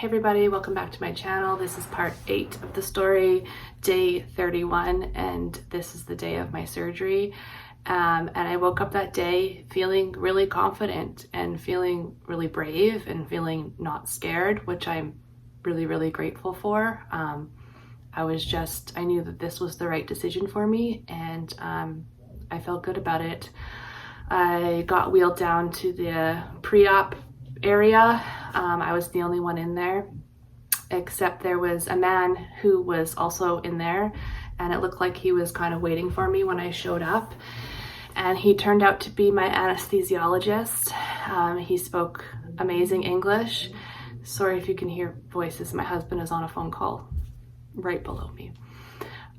Hey everybody, welcome back to my channel. This is part 8 of the story, day 31, and this is the day of my surgery. And I woke up that day feeling really confident and feeling really brave and feeling not scared, which I'm really, really grateful for. I knew that this was the right decision for me, and I felt good about it. I got wheeled down to the pre-op area. I was the only one in there, except there was a man who was also in there, and it looked like he was kind of waiting for me when I showed up. And he turned out to be my anesthesiologist. He spoke amazing English. Sorry if you can hear voices. My husband is on a phone call right below me.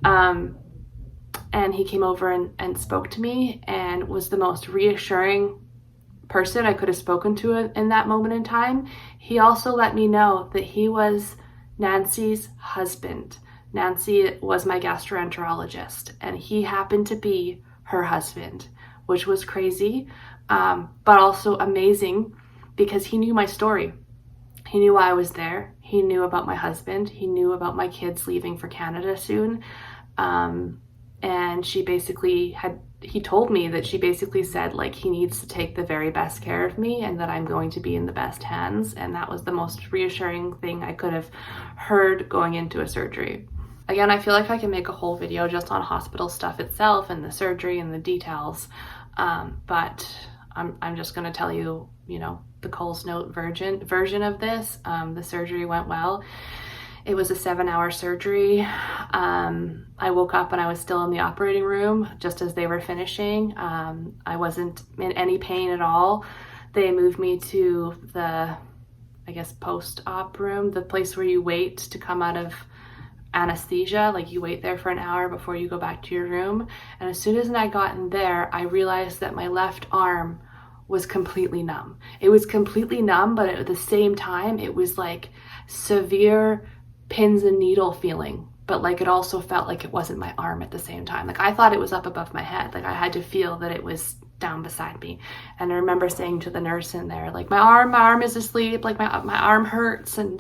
And he came over and spoke to me and was the most reassuring person I could have spoken to in that moment in time. He also let me know that he was Nancy's husband. Nancy was my gastroenterologist, and he happened to be her husband, which was crazy, but also amazing because he knew my story. He knew why I was there. He knew about my husband. He knew about my kids leaving for Canada soon. And he told me that she basically said, like, he needs to take the very best care of me and that I'm going to be in the best hands. And that was the most reassuring thing I could have heard going into a surgery. Again, I feel like I can make a whole video just on hospital stuff itself and the surgery and the details. But I'm just going to tell you, the Coles Note version of this. The surgery went well. It was a 7-hour surgery. I woke up and I was still in the operating room just as they were finishing. I wasn't in any pain at all. They moved me to the, post-op room, the place where you wait to come out of anesthesia. Like, you wait there for an hour before you go back to your room. And as soon as I got in there, I realized that my left arm was completely numb. It was completely numb, but at the same time, it was like severe pins and needle feeling, but like it also felt like it wasn't my arm at the same time. Like, I thought it was up above my head. Like, I had to feel that it was down beside me. And I remember saying to the nurse in there, like, my arm is asleep, like my arm hurts, and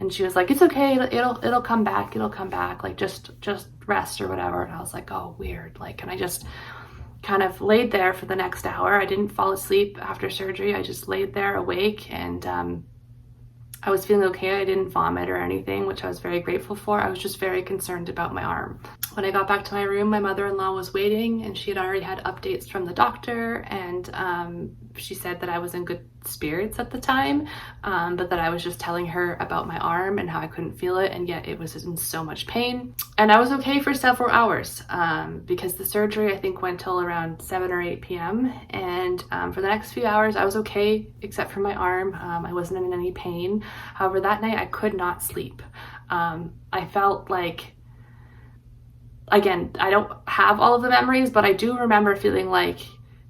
she was like, it's okay, it'll come back, like just rest or whatever. And I was like, oh, weird. Like, and I just kind of laid there for the next hour. I didn't fall asleep after surgery. I just laid there awake, and I was feeling okay. I didn't vomit or anything, which I was very grateful for. I was just very concerned about my arm. When I got back to my room, my mother-in-law was waiting, and she had already had updates from the doctor, and she said that I was in good spirits at the time, but that I was just telling her about my arm and how I couldn't feel it, and yet it was in so much pain. And I was okay for several hours, because the surgery, I think, went till around 7 or 8 p.m. And for the next few hours, I was okay, except for my arm. I wasn't in any pain. However, that night I could not sleep. I felt like, again, I don't have all of the memories, but I do remember feeling like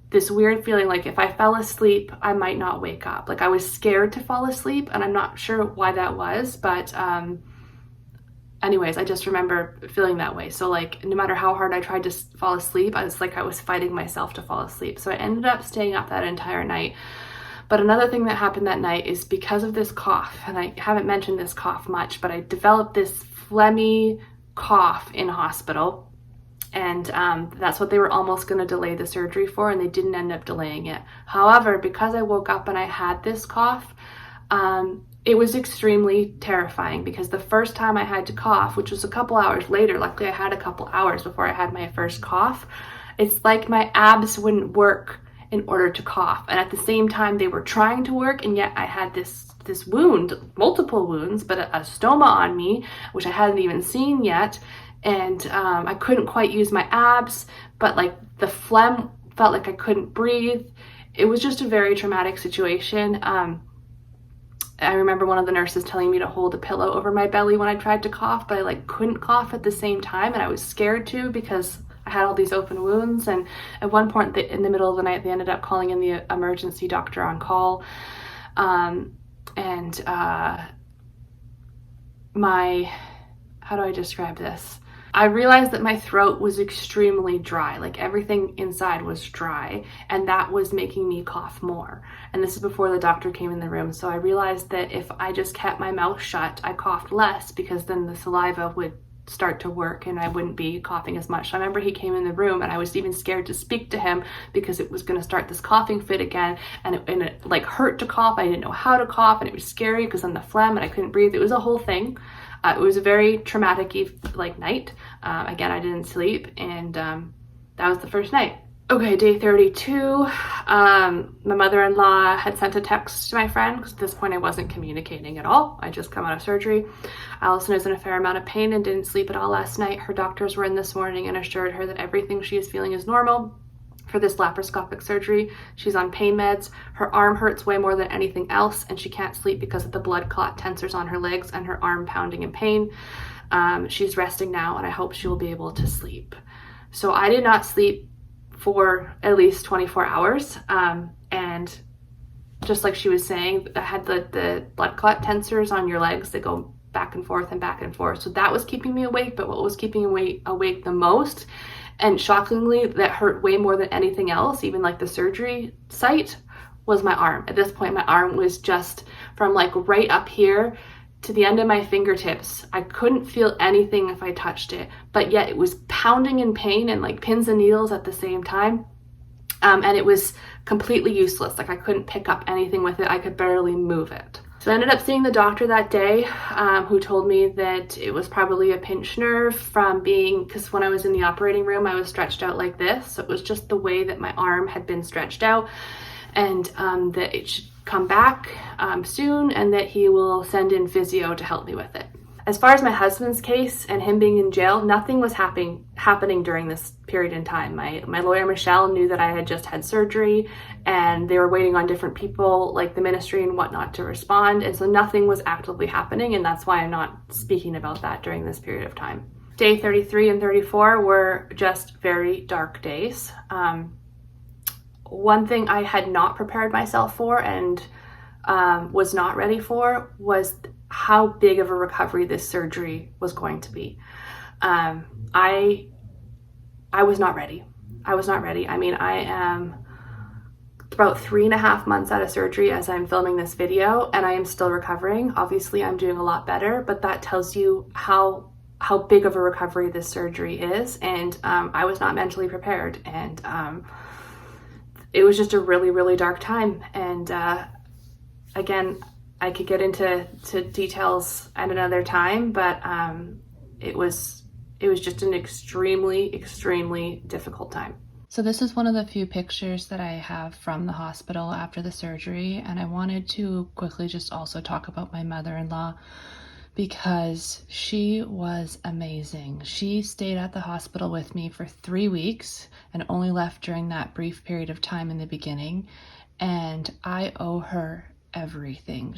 this weird feeling like if I fell asleep, I might not wake up. Like, I was scared to fall asleep, and I'm not sure why that was, but anyways, I just remember feeling that way. So, like, no matter how hard I tried to fall asleep, I was fighting myself to fall asleep. So I ended up staying up that entire night. But another thing that happened that night is because of this cough, and I haven't mentioned this cough much, but I developed this phlegmy cough in hospital, and that's what they were almost going to delay the surgery for, and they didn't end up delaying it. However, because I woke up and I had this cough, it was extremely terrifying, because the first time I had to cough, which was a couple hours later, luckily I had a couple hours before I had my first cough, it's like my abs wouldn't work in order to cough, and at the same time they were trying to work, and yet I had this wound, multiple wounds, but a stoma on me, which I hadn't even seen yet, and I couldn't quite use my abs, but like the phlegm felt like I couldn't breathe. It was just a very traumatic situation. I remember one of the nurses telling me to hold a pillow over my belly when I tried to cough, but I couldn't cough at the same time, and I was scared to because I had all these open wounds. And at one point in the middle of the night, they ended up calling in the emergency doctor on call. How do I describe this? I realized that my throat was extremely dry, like everything inside was dry, and that was making me cough more. And this is before the doctor came in the room, so I realized that if I just kept my mouth shut, I coughed less, because then the saliva would start to work and I wouldn't be coughing as much. So I remember he came in the room and I was even scared to speak to him because it was going to start this coughing fit again, and it like hurt to cough. I didn't know how to cough, and it was scary because then the phlegm and I couldn't breathe. It was a whole thing. It was a very traumatic night. Again, I didn't sleep, and that was the first night. Okay, day 32, my mother-in-law had sent a text to my friend, because at this point I wasn't communicating at all. I just come out of surgery. Allison is in a fair amount of pain and didn't sleep at all last night. Her doctors were in this morning and assured her that everything she is feeling is normal for this laparoscopic surgery. She's on pain meds. Her arm hurts way more than anything else, and she can't sleep because of the blood clot tensors on her legs and her arm pounding in pain. She's resting now, and I hope she will be able to sleep. So I did not sleep for at least 24 hours. And just like she was saying, I had the blood clot tensors on your legs that go back and forth and back and forth. So that was keeping me awake, but what was keeping me awake the most, and shockingly, that hurt way more than anything else, even like the surgery site, was my arm. At this point, my arm was just from like right up here to the end of my fingertips. I couldn't feel anything if I touched it, but yet it was pounding in pain and like pins and needles at the same time. And it was completely useless. Like I couldn't pick up anything with it. I could barely move it. So I ended up seeing the doctor that day, who told me that it was probably a pinched nerve from being, because when I was in the operating room, I was stretched out like this. So it was just the way that my arm had been stretched out, and that it should come back soon, and that he will send in physio to help me with it. As far as my husband's case and him being in jail, nothing was happening during this period in time. My lawyer, Michelle, knew that I had just had surgery, and they were waiting on different people like the ministry and whatnot to respond. And so nothing was actively happening, and that's why I'm not speaking about that during this period of time. Day 33 and 34 were just very dark days. One thing I had not prepared myself for and was not ready for was how big of a recovery this surgery was going to be. I was not ready. I was not ready. I mean, I am about 3.5 months out of surgery as I'm filming this video, and I am still recovering. Obviously, I'm doing a lot better, but that tells you how big of a recovery this surgery is, and I was not mentally prepared, and it was just a really, really dark time. And again, I could get into details at another time, but it was just an extremely, extremely difficult time. So this is one of the few pictures that I have from the hospital after the surgery, and I wanted to quickly just also talk about my mother-in-law, because she was amazing. She stayed at the hospital with me for 3 weeks and only left during that brief period of time in the beginning, and I owe her everything.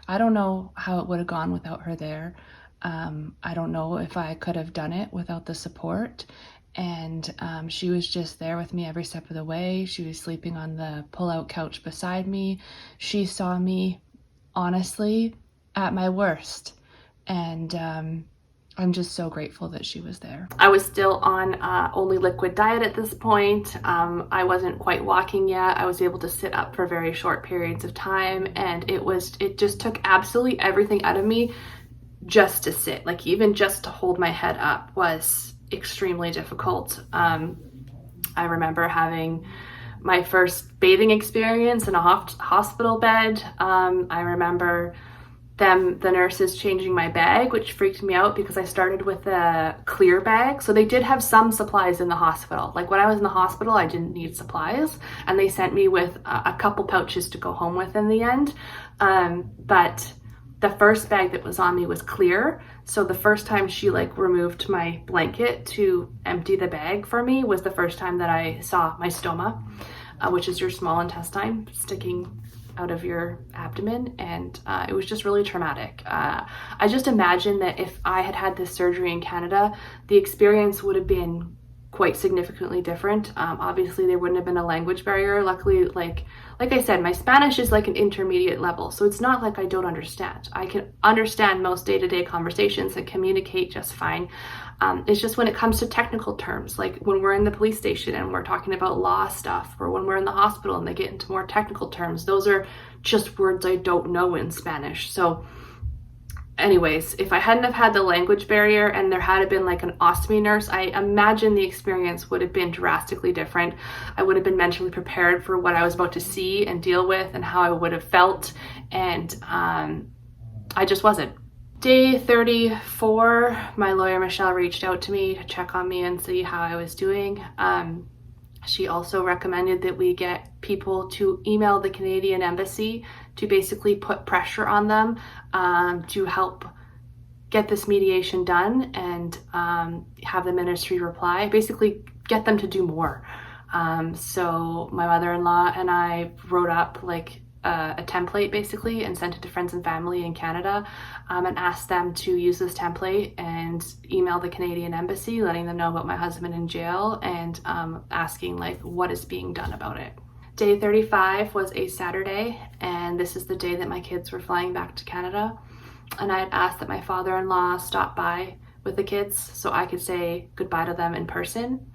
I don't know how it would have gone without her there. I don't know if I could have done it without the support. And she was just there with me every step of the way. She was sleeping on the pull-out couch beside me. She saw me, honestly, at my worst. And I'm just so grateful that she was there. I was still on only liquid diet at this point. I wasn't quite walking yet. I was able to sit up for very short periods of time, and it just took absolutely everything out of me just to sit. Like even just to hold my head up was extremely difficult. I remember having my first bathing experience in a hospital bed. I remember the nurses changing my bag, which freaked me out because I started with a clear bag. So they did have some supplies in the hospital. Like when I was in the hospital, I didn't need supplies, and they sent me with a couple pouches to go home with in the end. But the first bag that was on me was clear. So the first time she removed my blanket to empty the bag for me was the first time that I saw my stoma, which is your small intestine sticking out of your abdomen, and it was just really traumatic. I just imagine that if I had had this surgery in Canada, the experience would have been quite significantly different. Obviously there wouldn't have been a language barrier. Luckily, like I said, my Spanish is like an intermediate level, so it's not like I don't understand. I can understand most day-to-day conversations and communicate just fine. It's just when it comes to technical terms, like when we're in the police station and we're talking about law stuff, or when we're in the hospital and they get into more technical terms, those are just words I don't know in Spanish. So anyways, if I hadn't have had the language barrier and there had been like an ostomy nurse, I imagine the experience would have been drastically different. I would have been mentally prepared for what I was about to see and deal with and how I would have felt, and I just wasn't. Day 34, my lawyer Michelle reached out to me to check on me and see how I was doing. She also recommended that we get people to email the Canadian Embassy to basically put pressure on them to help get this mediation done and have the ministry reply, basically get them to do more. So my mother-in-law and I wrote up like a template basically and sent it to friends and family in Canada, and asked them to use this template and email the Canadian Embassy letting them know about my husband in jail and asking like what is being done about it. Day 35 was a Saturday, and this is the day that my kids were flying back to Canada, and I had asked that my father-in-law stop by with the kids so I could say goodbye to them in person,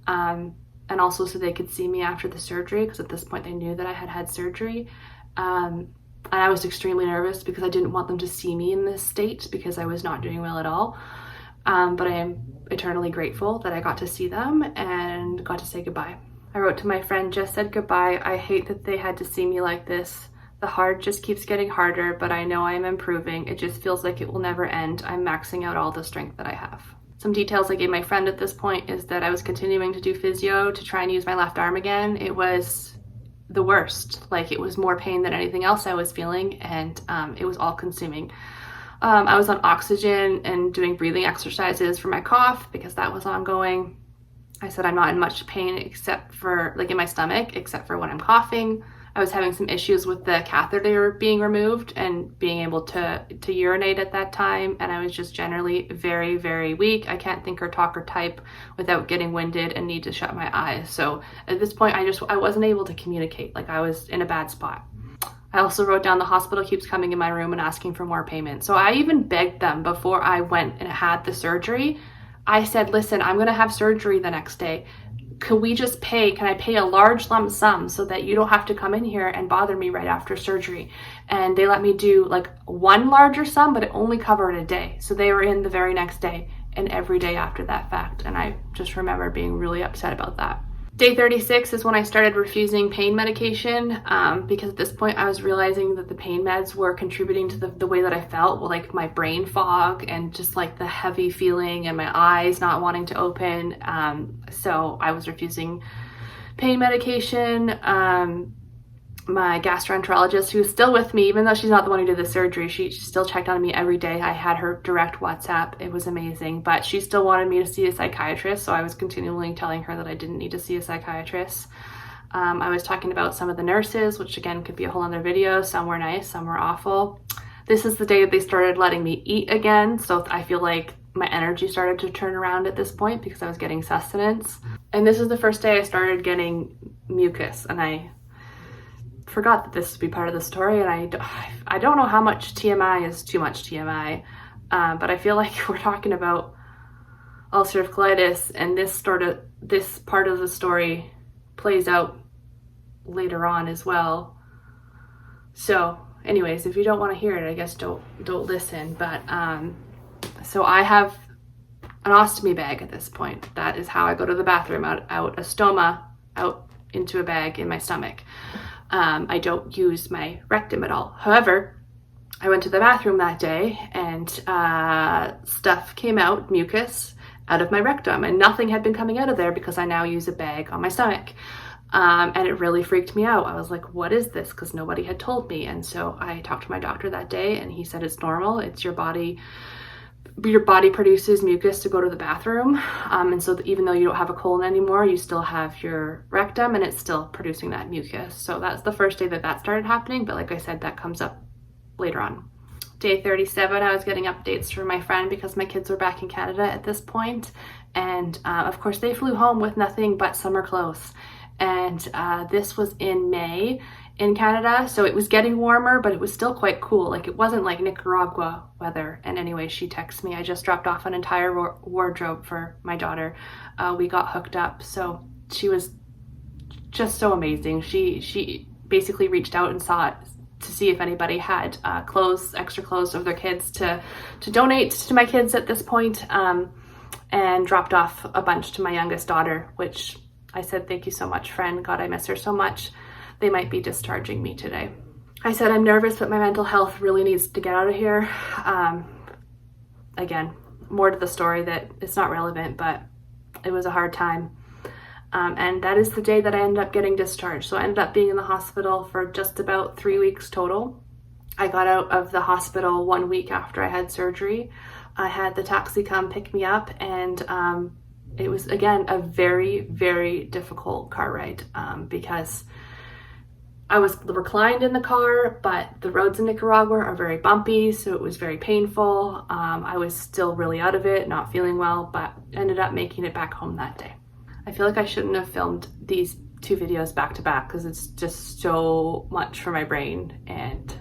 and also so they could see me after the surgery, because at this point they knew that I had had surgery. And I was extremely nervous because I didn't want them to see me in this state because I was not doing well at all. But I am eternally grateful that I got to see them and got to say goodbye. I wrote to my friend, just said goodbye. I hate that they had to see me like this. The hard just keeps getting harder, but I know I am improving. It just feels like it will never end. I'm maxing out all the strength that I have. Some details I gave my friend at this point is that I was continuing to do physio to try and use my left arm again. It was the worst. Like, it was more pain than anything else I was feeling, and it was all consuming. I was on oxygen and doing breathing exercises for my cough because that was ongoing. I said I'm not in much pain except for like in my stomach, except for when I'm coughing. I was having some issues with the catheter being removed and being able to urinate at that time, and I was just generally very, very weak. I can't think or talk or type without getting winded and need to shut my eyes. So at this point I wasn't able to communicate. Like, I was in a bad spot. I also wrote down the hospital keeps coming in my room and asking for more payment. So I even begged them before I went and had the surgery. I said, listen, I'm gonna have surgery the next day. Can I pay a large lump sum so that you don't have to come in here and bother me right after surgery? And they let me do like one larger sum, but it only covered a day. So they were in the very next day and every day after that fact. And I just remember being really upset about that. Day 36 is when I started refusing pain medication, because at this point I was realizing that the pain meds were contributing to the way that I felt, like my brain fog and just like the heavy feeling and my eyes not wanting to open. So I was refusing pain medication. My gastroenterologist, who's still with me, even though she's not the one who did the surgery, she still checked on me every day. I had her direct WhatsApp. It was amazing, but she still wanted me to see a psychiatrist, so I was continually telling her that I didn't need to see a psychiatrist. I was talking about some of the nurses, which again could be a whole other video. Some were nice, some were awful. This is the day that they started letting me eat again, so I feel like my energy started to turn around at this point because I was getting sustenance. And this is the first day I started getting mucus, and I forgot that this would be part of the story, and I don't know how much TMI is too much TMI, but I feel like we're talking about ulcerative colitis, and this part of the story plays out later on as well. So anyways, if you don't want to hear it, I guess don't listen. But so I have an ostomy bag at this point. That is how I go to the bathroom, out a stoma out into a bag in my stomach. I don't use my rectum at all. However, I went to the bathroom that day and stuff came out, mucus, out of my rectum, and nothing had been coming out of there because I now use a bag on my stomach. And it really freaked me out. I was like, what is this? Because nobody had told me. And so I talked to my doctor that day, and he said it's normal. It's your body produces mucus to go to the bathroom, and so even though you don't have a colon anymore, you still have your rectum and it's still producing that mucus. So that's the first day that started happening, but like I said, that comes up later on. Day 37, I was getting updates from my friend because my kids were back in Canada at this point. And of course, they flew home with nothing but summer clothes. And this was in May in Canada, so it was getting warmer, but it was still quite cool. Like, it wasn't like Nicaragua weather. And anyway, she texted me. I just dropped off an entire wardrobe for my daughter. We got hooked up, so she was just so amazing. She basically reached out and saw it to see if anybody had extra clothes of their kids to donate to my kids at this point, and dropped off a bunch to my youngest daughter, which I said, thank you so much, friend. God, I miss her so much. They might be discharging me today. I said, I'm nervous, but my mental health really needs to get out of here. Again, more to the story that it's not relevant, but it was a hard time. And that is the day that I ended up getting discharged. So I ended up being in the hospital for just about 3 weeks total. I got out of the hospital 1 week after I had surgery. I had the taxi come pick me up, and it was, again, a very, very difficult car ride because I was reclined in the car, but the roads in Nicaragua are very bumpy, so it was very painful. I was still really out of it, not feeling well, but ended up making it back home that day. I feel like I shouldn't have filmed these 2 videos back to back because it's just so much for my brain, and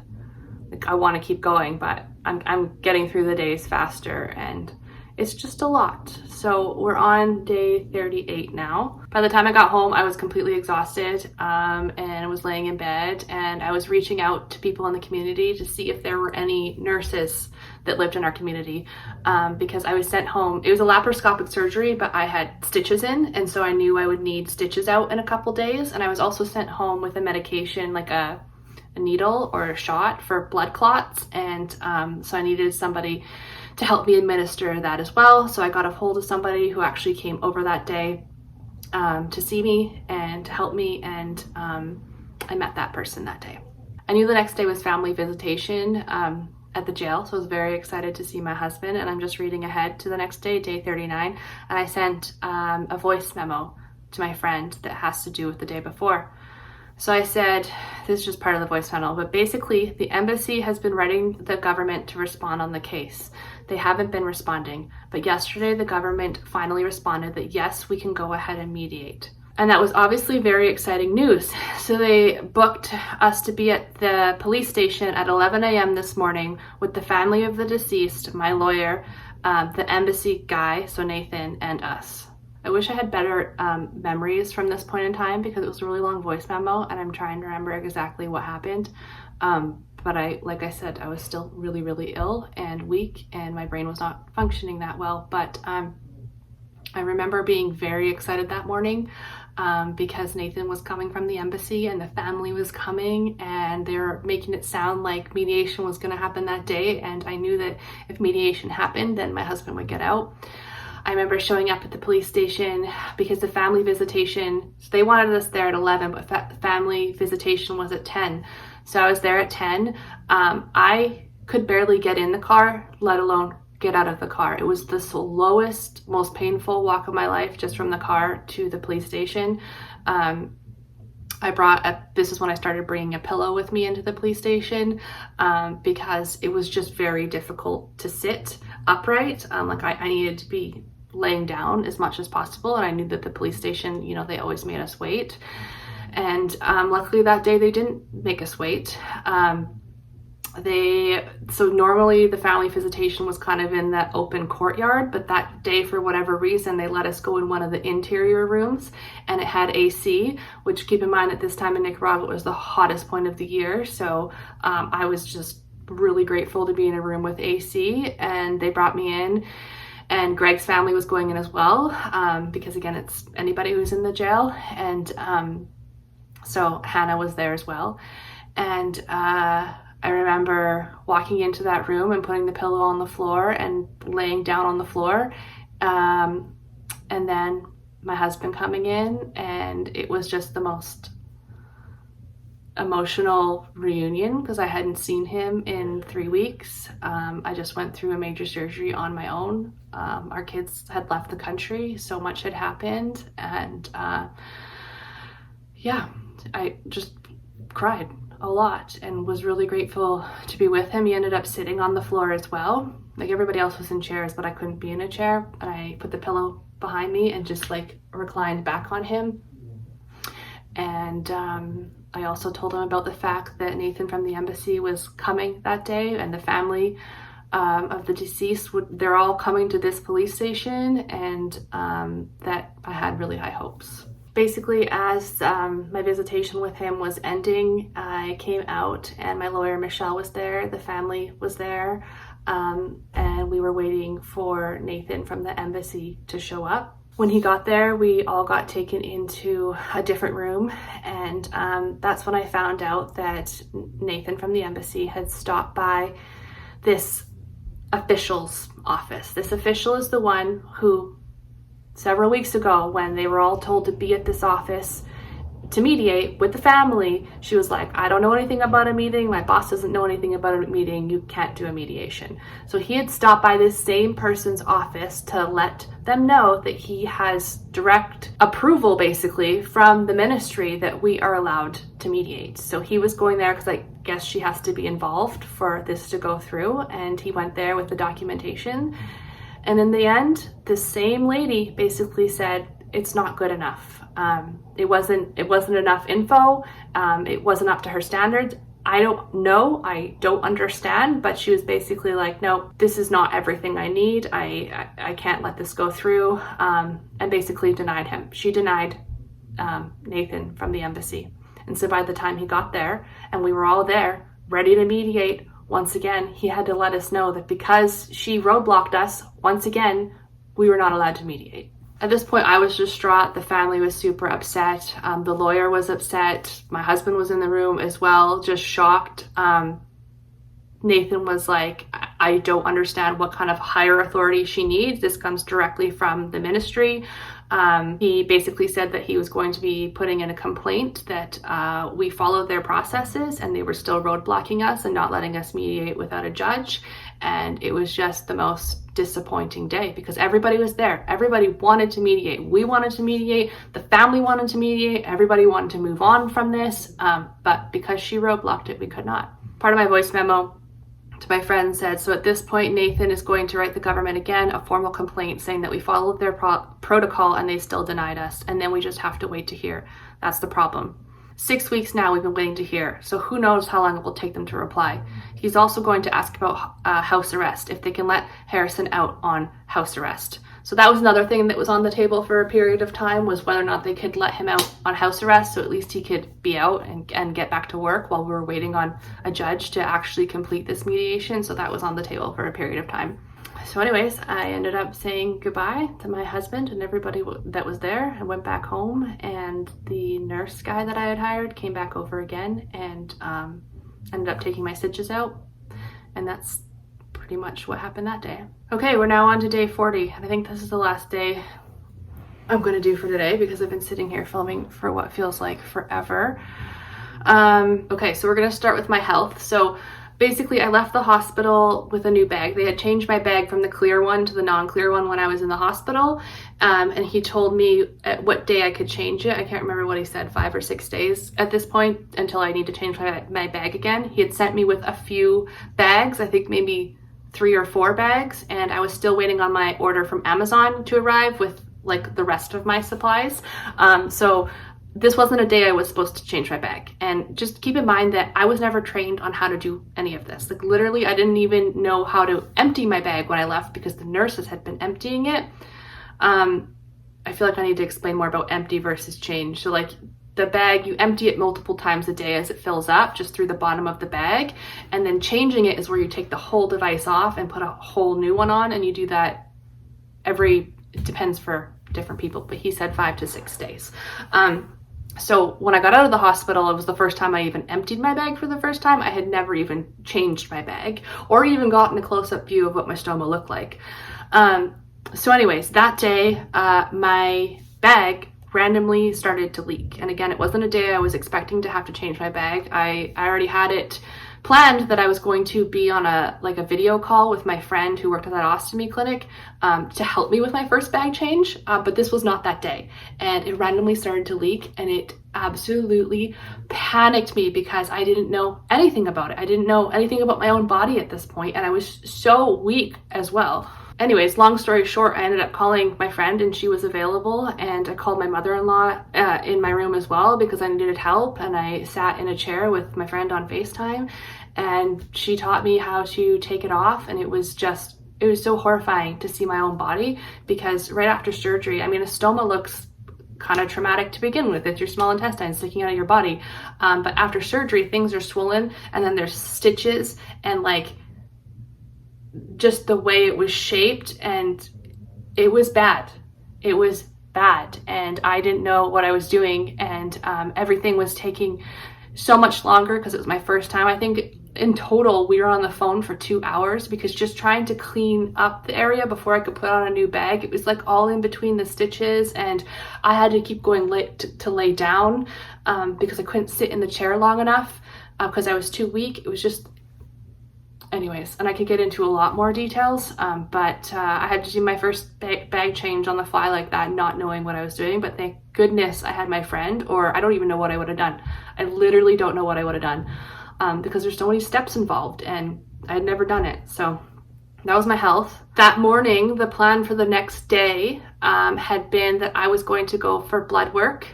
like, I want to keep going, but I'm getting through the days faster, and it's just a lot. So we're on day 38 now. By the time I got home, I was completely exhausted, and I was laying in bed, and I was reaching out to people in the community to see if there were any nurses that lived in our community, because I was sent home. It was a laparoscopic surgery, but I had stitches in, and so I knew I would need stitches out in a couple days. And I was also sent home with a medication, like a needle or a shot for blood clots, and so I needed somebody to help me administer that as well. So I got a hold of somebody who actually came over that day to see me and to help me, and I met that person that day. I knew the next day was family visitation at the jail, so I was very excited to see my husband, and I'm just reading ahead to the next day, day 39, and I sent a voice memo to my friend that has to do with the day before. So I said, this is just part of the voice memo, but basically the embassy has been writing the government to respond on the case. They haven't been responding, but yesterday the government finally responded that yes, we can go ahead and mediate. And that was obviously very exciting news. So they booked us to be at the police station at 11 a.m. this morning with the family of the deceased, my lawyer, the embassy guy, so Nathan, and us. I wish I had better memories from this point in time because it was a really long voice memo and I'm trying to remember exactly what happened. But like I said, I was still really, really ill and weak, and my brain was not functioning that well. But I remember being very excited that morning because Nathan was coming from the embassy and the family was coming, and they were making it sound like mediation was going to happen that day. And I knew that if mediation happened, then my husband would get out. I remember showing up at the police station because the family visitation, so they wanted us there at 11, but family visitation was at 10. So I was there at 10. I could barely get in the car, let alone get out of the car. It was the slowest, most painful walk of my life, just from the car to the police station. This is when I started bringing a pillow with me into the police station because it was just very difficult to sit upright. I needed to be laying down as much as possible, and I knew that the police station, they always made us wait. And luckily that day they didn't make us wait. So normally the family visitation was kind of in that open courtyard, but that day, for whatever reason, they let us go in one of the interior rooms, and it had AC, which, keep in mind, at this time in Nicaragua, it was the hottest point of the year. So I was just really grateful to be in a room with AC, and they brought me in, and Greg's family was going in as well, because again, it's anybody who's in the jail. And so Hannah was there as well. And I remember walking into that room and putting the pillow on the floor and laying down on the floor. And then my husband coming in, and it was just the most emotional reunion because I hadn't seen him in 3 weeks. I just went through a major surgery on my own. Our kids had left the country. So much had happened. And I just cried a lot and was really grateful to be with him. He ended up sitting on the floor as well. Like, everybody else was in chairs, but I couldn't be in a chair. And I put the pillow behind me and just like reclined back on him. And I also told him about the fact that Nathan from the embassy was coming that day, and the family of the deceased they're all coming to this police station, and that I had really high hopes. Basically, as my visitation with him was ending, I came out and my lawyer Michelle was there, the family was there, and we were waiting for Nathan from the embassy to show up. When he got there, we all got taken into a different room, and that's when I found out that Nathan from the embassy had stopped by this official's office. This official is the one who, several weeks ago, when they were all told to be at this office to mediate with the family, she was like, I don't know anything about a meeting. My boss doesn't know anything about a meeting. You can't do a mediation. So he had stopped by this same person's office to let them know that he has direct approval, basically, from the ministry that we are allowed to mediate. So he was going there because I guess she has to be involved for this to go through. And he went there with the documentation. And in the end, the same lady basically said, it's not good enough. It wasn't enough info. It wasn't up to her standards. I don't know. I don't understand. But she was basically like, no, this is not everything I need. I can't let this go through. And basically denied him. She denied Nathan from the embassy. And so by the time he got there and we were all there ready to mediate, once again, he had to let us know that because she roadblocked us, once again, we were not allowed to mediate. At this point, I was distraught. The family was super upset. The lawyer was upset. My husband was in the room as well, just shocked. Nathan was like, I don't understand what kind of higher authority she needs. This comes directly from the ministry. He basically said that he was going to be putting in a complaint that we followed their processes and they were still roadblocking us and not letting us mediate without a judge. And it was just the most disappointing day because everybody was there. Everybody wanted to mediate. We wanted to mediate. The family wanted to mediate. Everybody wanted to move on from this. But because she roadblocked it, we could not. Part of my voice memo to my friend said, so at this point, Nathan is going to write the government again a formal complaint saying that we followed their protocol and they still denied us. And then we just have to wait to hear. That's the problem. 6 weeks now we've been waiting to hear. So who knows how long it will take them to reply. He's also going to ask about house arrest, if they can let Harrison out on house arrest. So that was another thing that was on the table for a period of time, was whether or not they could let him out on house arrest so at least he could be out and get back to work while we were waiting on a judge to actually complete this mediation. So that was on the table for a period of time. So anyways, I ended up saying goodbye to my husband and everybody that was there. I went back home, and the nurse guy that I had hired came back over again and ended up taking my stitches out. And that's pretty much what happened that day. Okay, we're now on to day 40, and I think this is the last day I'm going to do for today because I've been sitting here filming for what feels like forever. Okay, so we're going to start with my health. So basically, I left the hospital with a new bag. They had changed my bag from the clear one to the non-clear one when I was in the hospital. And he told me at what day I could change it. I can't remember what he said, 5 or 6 days at this point until I need to change my bag again. He had sent me with a few bags, I think maybe 3 or 4 bags. And I was still waiting on my order from Amazon to arrive with like the rest of my supplies. So this wasn't a day I was supposed to change my bag. And just keep in mind that I was never trained on how to do any of this. Like literally, I didn't even know how to empty my bag when I left because the nurses had been emptying it. I feel like I need to explain more about empty versus change. So like the bag, you empty it multiple times a day as it fills up, just through the bottom of the bag. And then changing it is where you take the whole device off and put a whole new one on. And you do that it depends for different people, but he said 5 to 6 days. So when I got out of the hospital, it was the first time I even emptied my bag for the first time. I had never even changed my bag or even gotten a close-up view of what my stoma looked like. So anyways, that day, my bag randomly started to leak. And again, it wasn't a day I was expecting to have to change my bag. I already had it planned that I was going to be on a video call with my friend who worked at that ostomy clinic to help me with my first bag change, but this was not that day, and it randomly started to leak, and it absolutely panicked me because I didn't know anything about it. I didn't know anything about my own body at this point, and I was so weak as well. Anyways, long story short, I ended up calling my friend and she was available, and I called my mother-in-law in my room as well because I needed help, and I sat in a chair with my friend on FaceTime, and she taught me how to take it off, and it was so horrifying to see my own body because right after surgery, I mean, a stoma looks kind of traumatic to begin with. It's your small intestine sticking out of your body, but after surgery, things are swollen, and then there's stitches, and like just the way it was shaped, and it was bad. It was bad, and I didn't know what I was doing, and everything was taking so much longer because it was my first time. I think in total we were on the phone for 2 hours because just trying to clean up the area before I could put on a new bag, it was like all in between the stitches, and I had to keep going to lay down because I couldn't sit in the chair long enough because I was too weak. It was just, anyways, and I could get into a lot more details, but I had to do my first bag change on the fly like that, not knowing what I was doing. But thank goodness I had my friend, or I don't even know what I would have done. I literally don't know what I would have done because there's so many steps involved, and I had never done it. So that was my health. That morning, the plan for the next day had been that I was going to go for blood work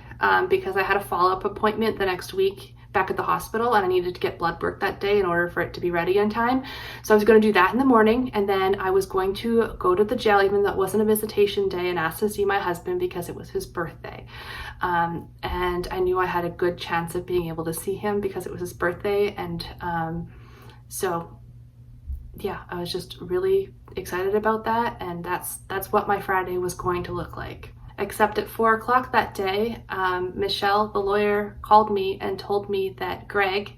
because I had a follow-up appointment the next week back at the hospital, and I needed to get blood work that day in order for it to be ready in time. So I was going to do that in the morning, and then I was going to go to the jail, even though it wasn't a visitation day, and ask to see my husband because it was his birthday. And I knew I had a good chance of being able to see him because it was his birthday, and so yeah, I was just really excited about that, and that's what my Friday was going to look like. Except at 4 o'clock that day, Michelle, the lawyer, called me and told me that Greg,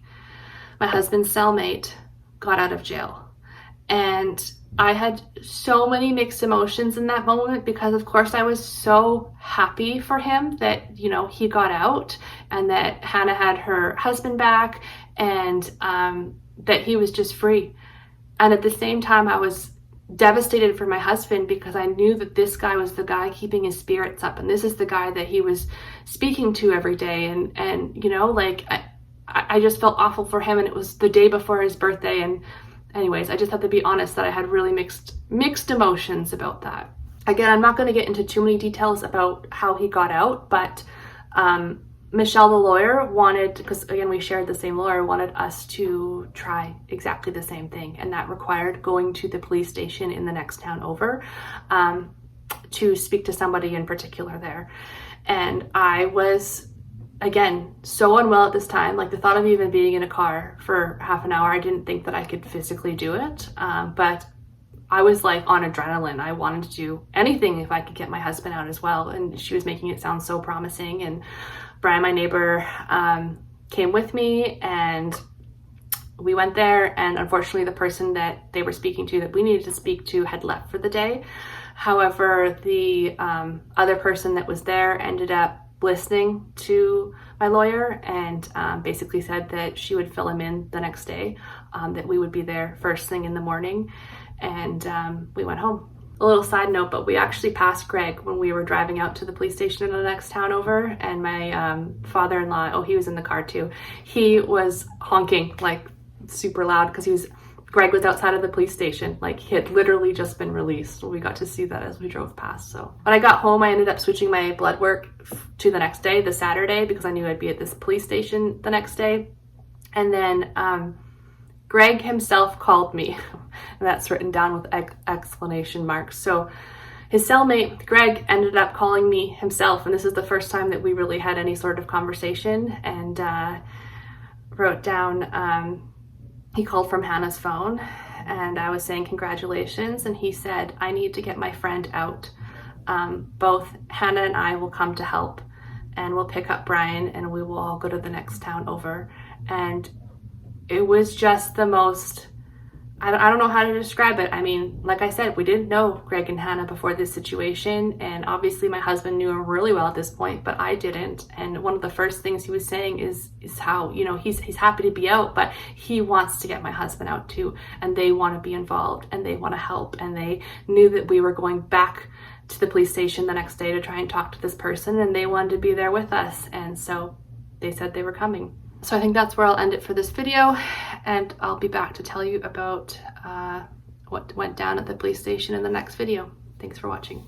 my husband's cellmate, got out of jail. And I had so many mixed emotions in that moment because, of course, I was so happy for him that, you know, he got out and that Hannah had her husband back, and that he was just free. And at the same time, I was devastated for my husband because I knew that this guy was the guy keeping his spirits up, and this is the guy that he was speaking to every day, and you know, like I just felt awful for him, and it was the day before his birthday, and anyways, I just have to be honest that I had really mixed emotions about that. Again, I'm not going to get into too many details about how he got out, but Michelle, the lawyer, wanted, because again, we shared the same lawyer, wanted us to try exactly the same thing. And that required going to the police station in the next town over to speak to somebody in particular there. And I was, again, so unwell at this time. Like the thought of even being in a car for half an hour, I didn't think that I could physically do it. But I was like on adrenaline. I wanted to do anything if I could get my husband out as well. And she was making it sound so promising. And Brian, my neighbor, came with me, and we went there, and unfortunately the person that they were speaking to, that we needed to speak to, had left for the day. However, the other person that was there ended up listening to my lawyer and basically said that she would fill him in the next day, that we would be there first thing in the morning, and we went home. A little side note, but we actually passed Greg when we were driving out to the police station in the next town over, and my father-in-law, he was in the car too. He was honking like super loud because Greg was outside of the police station. Like he had literally just been released. So we got to see that as we drove past. So when I got home, I ended up switching my blood work to the next day, the Saturday, because I knew I'd be at this police station the next day. And then Greg himself called me, and that's written down with exclamation marks. So his cellmate, Greg, ended up calling me himself, and this is the first time that we really had any sort of conversation, and wrote down, he called from Hannah's phone, and I was saying congratulations, and he said, I need to get my friend out. Both Hannah and I will come to help, and we'll pick up Brian, and we will all go to the next town over. And it was just the most I don't know how to describe it. I mean, like I said, we didn't know Greg and Hannah before this situation, and obviously my husband knew him really well at this point, but I didn't. And one of the first things he was saying is how, you know, he's happy to be out, but he wants to get my husband out too, and they want to be involved and they want to help, and they knew that we were going back to the police station the next day to try and talk to this person, and they wanted to be there with us, and so they said they were coming. So I think that's where I'll end it for this video, and I'll be back to tell you about what went down at the police station in the next video. Thanks for watching.